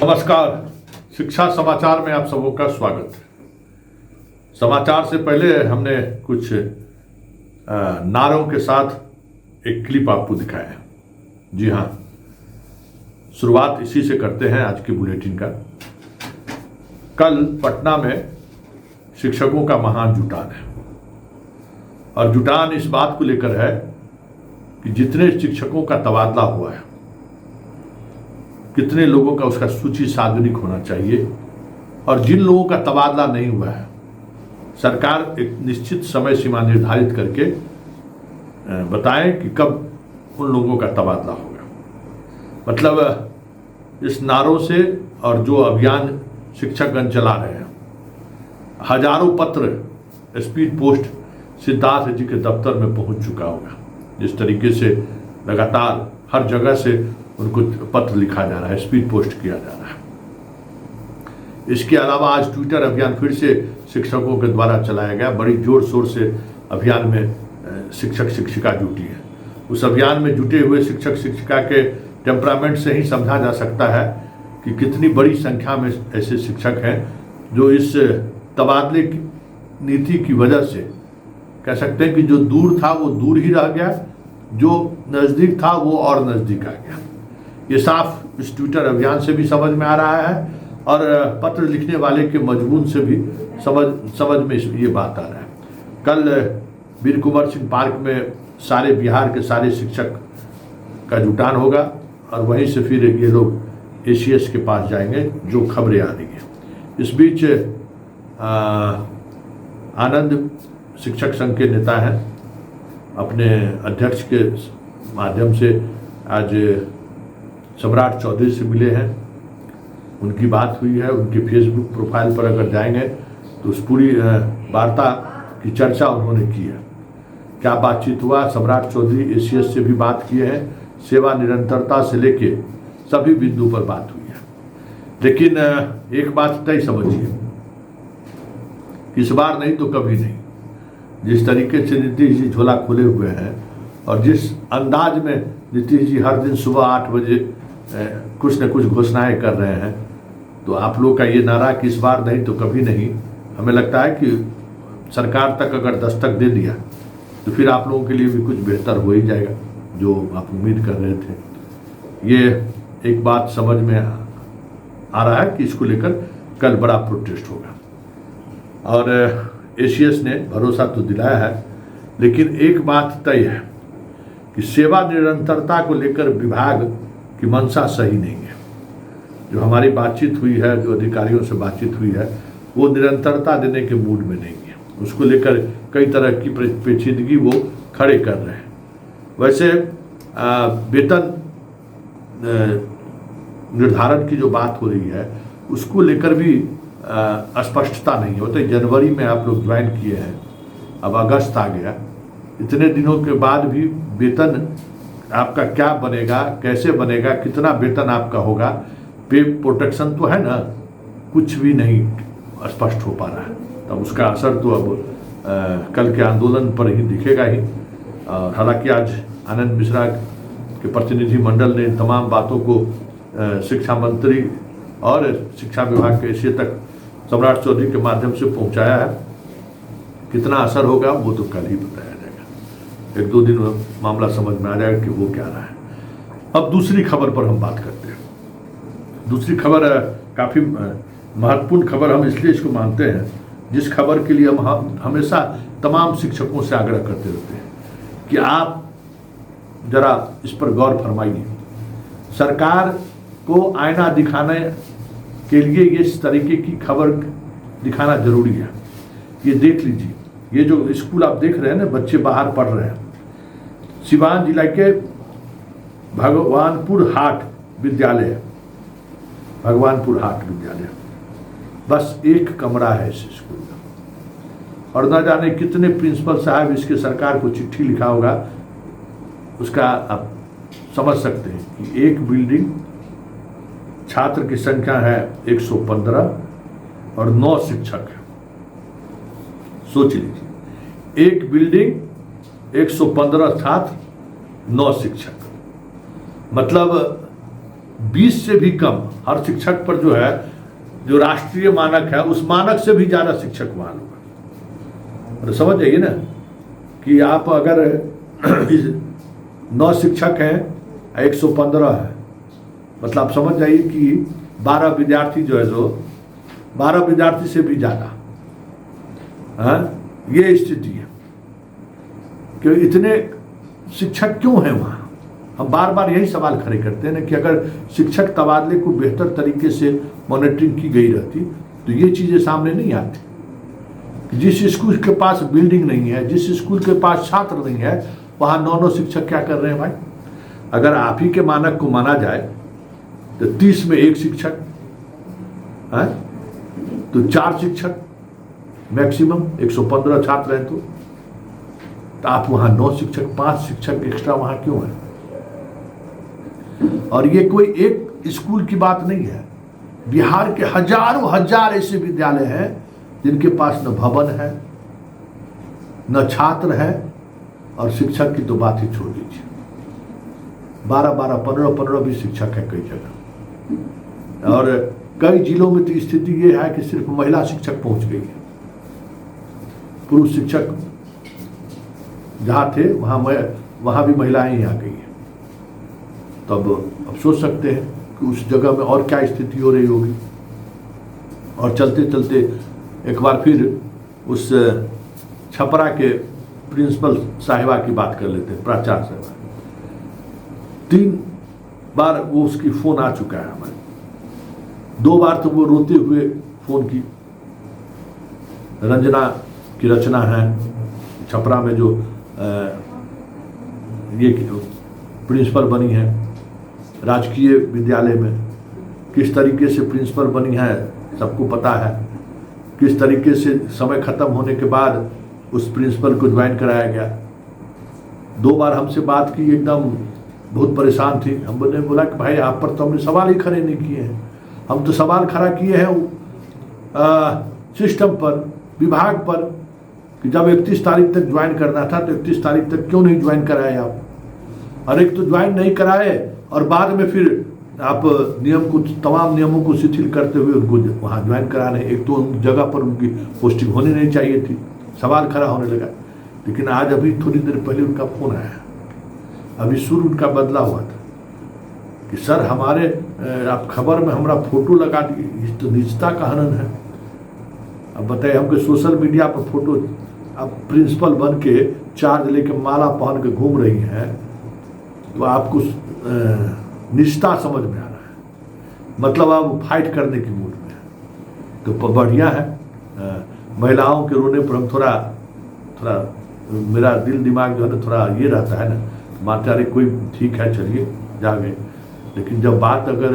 नमस्कार, शिक्षा समाचार में आप सबों का स्वागत है। समाचार से पहले हमने कुछ नारों के साथ एक क्लिप आपको दिखाया है। जी हाँ, शुरुआत इसी से करते हैं आज के बुलेटिन का। कल पटना में शिक्षकों का महान जुटान है और जुटान इस बात को लेकर है कि जितने शिक्षकों का तबादला हुआ है, कितने लोगों का उसका सूची सार्वजनिक होना चाहिए और जिन लोगों का तबादला नहीं हुआ है, सरकार एक निश्चित समय सीमा निर्धारित करके बताएं कि कब उन लोगों का तबादला होगा। मतलब इस नारों से और जो अभियान शिक्षकगण चला रहे हैं, हजारों पत्र स्पीड पोस्ट सिद्धार्थ जी के दफ्तर में पहुंच चुका होगा। जिस तरीके से लगातार हर जगह से उनको पत्र लिखा जा रहा है, स्पीड पोस्ट किया जा रहा है। इसके अलावा आज ट्विटर अभियान फिर से शिक्षकों के द्वारा चलाया गया। बड़ी जोर शोर से अभियान में शिक्षक शिक्षिका जुटी है। उस अभियान में जुटे हुए शिक्षक शिक्षिका के टेम्परामेंट से ही समझा जा सकता है कि कितनी बड़ी संख्या में ऐसे शिक्षक हैं जो इस तबादले की नीति की वजह से कह सकते हैं कि जो दूर था वो दूर ही रह गया, जो नज़दीक था वो और नज़दीक आ गया। ये साफ इस ट्विटर अभियान से भी समझ में आ रहा है और पत्र लिखने वाले के मजमून से भी समझ में ये बात आ रहा है। कल वीर कुंवर सिंह पार्क में सारे बिहार के सारे शिक्षक का जुटान होगा और वहीं से फिर ये लोग एसीएस के पास जाएंगे, जो खबरें आ रही हैं। इस बीच आनंद शिक्षक संघ के नेता हैं, अपने अध्यक्ष के माध्यम से आज सम्राट चौधरी से मिले हैं। उनकी बात हुई है। उनके फेसबुक प्रोफाइल पर अगर जाएंगे तो उस पूरी वार्ता की चर्चा उन्होंने की है। क्या बातचीत हुआ? सम्राट चौधरी एसीएस से भी बात किए हैं। सेवा निरंतरता से लेके सभी बिंदु पर बात हुई है। लेकिन एक बात तय समझिए, इस बार नहीं तो कभी नहीं। जिस तरीके से नीतीश जी झोला खोले हुए हैं और जिस अंदाज में नीतीश जी हर दिन सुबह 8 बजे कुछ न कुछ घोषणाएं कर रहे हैं, तो आप लोग का ये नारा कि इस बार नहीं तो कभी नहीं, हमें लगता है कि सरकार तक अगर दस्तक दे दिया तो फिर आप लोगों के लिए भी कुछ बेहतर हो ही जाएगा, जो आप उम्मीद कर रहे थे। ये एक बात समझ में आ रहा है कि इसको लेकर कल बड़ा प्रोटेस्ट होगा और एसीएस ने भरोसा तो दिलाया है। लेकिन एक बात तय है कि सेवा निरंतरता को लेकर विभाग की मंशा सही नहीं है। जो हमारी बातचीत हुई है, जो अधिकारियों से बातचीत हुई है, वो निरंतरता देने के मूड में नहीं है। उसको लेकर कई तरह की पेचीदगी वो खड़े कर रहे हैं। वैसे वेतन निर्धारण की जो बात हो रही है, उसको लेकर भी स्पष्टता नहीं है। तो जनवरी में आप लोग ज्वाइन किए हैं, अब अगस्त आ गया, इतने दिनों के बाद भी वेतन आपका क्या बनेगा, कैसे बनेगा, कितना वेतन आपका होगा, पे प्रोटेक्शन तो है ना, कुछ भी नहीं स्पष्ट हो पा रहा है। तब उसका असर तो अब कल के आंदोलन पर ही दिखेगा ही। और हालांकि आज आनंद मिश्रा के प्रतिनिधि मंडल ने तमाम बातों को शिक्षा मंत्री और शिक्षा विभाग के एसीए तक सम्राट चौधरी के माध्यम से पहुंचाया है। कितना असर होगा वो तो कल ही बताया जाएगा। 1-2 दिन में मामला समझ में आ जाएगा कि वो क्या रहा है। अब दूसरी खबर पर हम बात करते हैं। दूसरी खबर काफ़ी महत्वपूर्ण खबर हम इसलिए इसको मानते हैं, जिस खबर के लिए हम हमेशा तमाम शिक्षकों से आग्रह करते रहते हैं कि आप जरा इस पर गौर फरमाइए। सरकार को आईना दिखाने के लिए ये इस तरीके की खबर दिखाना जरूरी है। ये देख लीजिए, ये जो स्कूल आप देख रहे हैं ना, बच्चे बाहर पढ़ रहे हैं। सिवान जिला के भगवानपुर हाट विद्यालय है, भगवानपुर हाट विद्यालय, बस एक कमरा है इस स्कूल में। और न जाने कितने प्रिंसिपल साहब इसके सरकार को चिट्ठी लिखा होगा, उसका आप समझ सकते हैं कि एक बिल्डिंग, छात्र की संख्या है 115 और 9 शिक्षक है। सोच लीजिए, एक बिल्डिंग, 115 छात्र, 9 शिक्षक, मतलब 20 से भी कम हर शिक्षक पर जो है, जो राष्ट्रीय मानक है उस मानक से भी ज्यादा शिक्षक वहां होगा। और समझ जाइए ना कि आप अगर 9 शिक्षक हैं, 115 है, मतलब आप समझ जाइए कि 12 विद्यार्थी जो है, जो 12 विद्यार्थी से भी ज्यादा, ये स्थिति है कि इतने शिक्षक क्यों हैं वहां। हम बार बार यही सवाल खड़े करते हैं ना कि अगर शिक्षक तबादले को बेहतर तरीके से मॉनिटरिंग की गई रहती तो ये चीजें सामने नहीं आती। जिस स्कूल के पास बिल्डिंग नहीं है, जिस स्कूल के पास छात्र नहीं है, वहां 9 शिक्षक क्या कर रहे हैं भाई। अगर आप ही के मानक को माना जाए तो 30 में 1 शिक्षक है, तो 4 शिक्षक मैक्सिमम, 115 छात्र हैं तो आप वहां 9 शिक्षक, 5 शिक्षक एक्स्ट्रा वहां क्यों है। और ये कोई एक स्कूल की बात नहीं है, बिहार के हजारों हजार ऐसे विद्यालय हैं जिनके पास न भवन है, न छात्र है, और शिक्षक की तो बात ही छोड़ दीजिए। 12-12, 15-15 भी शिक्षक है कई जगह। और कई जिलों में तो स्थिति ये है कि सिर्फ महिला शिक्षक पहुंच गई है। पुरुष शिक्षक जहां थे वहां भी महिलाएं ही आ गई हैं। तब अब सोच सकते हैं कि उस जगह में और क्या स्थिति हो रही होगी। और चलते चलते एक बार फिर उस छपरा के प्रिंसिपल साहिबा की बात कर लेते हैं, प्राचार्य साहिबा। 3 बार वो उसकी फोन आ चुका है हमारे, 2 बार तो वो रोते हुए फोन की। रंजना की रचना है छपरा में जो ये प्रिंसिपल बनी है राजकीय विद्यालय में, किस तरीके से प्रिंसिपल बनी है सबको पता है। किस तरीके से समय खत्म होने के बाद उस प्रिंसिपल को ज्वाइन कराया गया। 2 बार हमसे बात की, एकदम बहुत परेशान थी। हम बोला कि भाई आप पर तो हमने सवाल ही खड़े नहीं किए हैं, हम तो सवाल खड़ा किए हैं सिस्टम पर, विभाग पर, कि जब 31 तारीख तक ज्वाइन करना था तो 31 तारीख तक क्यों नहीं ज्वाइन कराए आप। और एक तो ज्वाइन नहीं कराए और बाद में फिर आप तमाम नियमों को शिथिल करते हुए उनको वहाँ ज्वाइन करा रहे। एक तो उन जगह पर उनकी पोस्टिंग होनी नहीं चाहिए थी, सवाल खड़ा होने लगा। लेकिन आज अभी थोड़ी देर पहले उनका फोन आया, अभी सुर उनका बदला हुआ था कि सर हमारे आप खबर में हमारा फोटो लगा दी, तो निजता का हनन है। अब बताइए, हमको सोशल मीडिया पर फोटो, अब प्रिंसिपल बन के चार्ज लेके माला पहन के घूम रही हैं, तो आपको निष्ठा समझ में आ रहा है, मतलब आप फाइट करने की मूड में है। तो बढ़िया है। महिलाओं के रोने पर हम थोड़ा मेरा दिल दिमाग जो है ना थोड़ा ये रहता है ना, मानते अरे कोई ठीक है चलिए जा गए। लेकिन जब बात अगर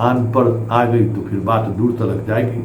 आन पर आ गई तो फिर बात दूर तक जाएगी।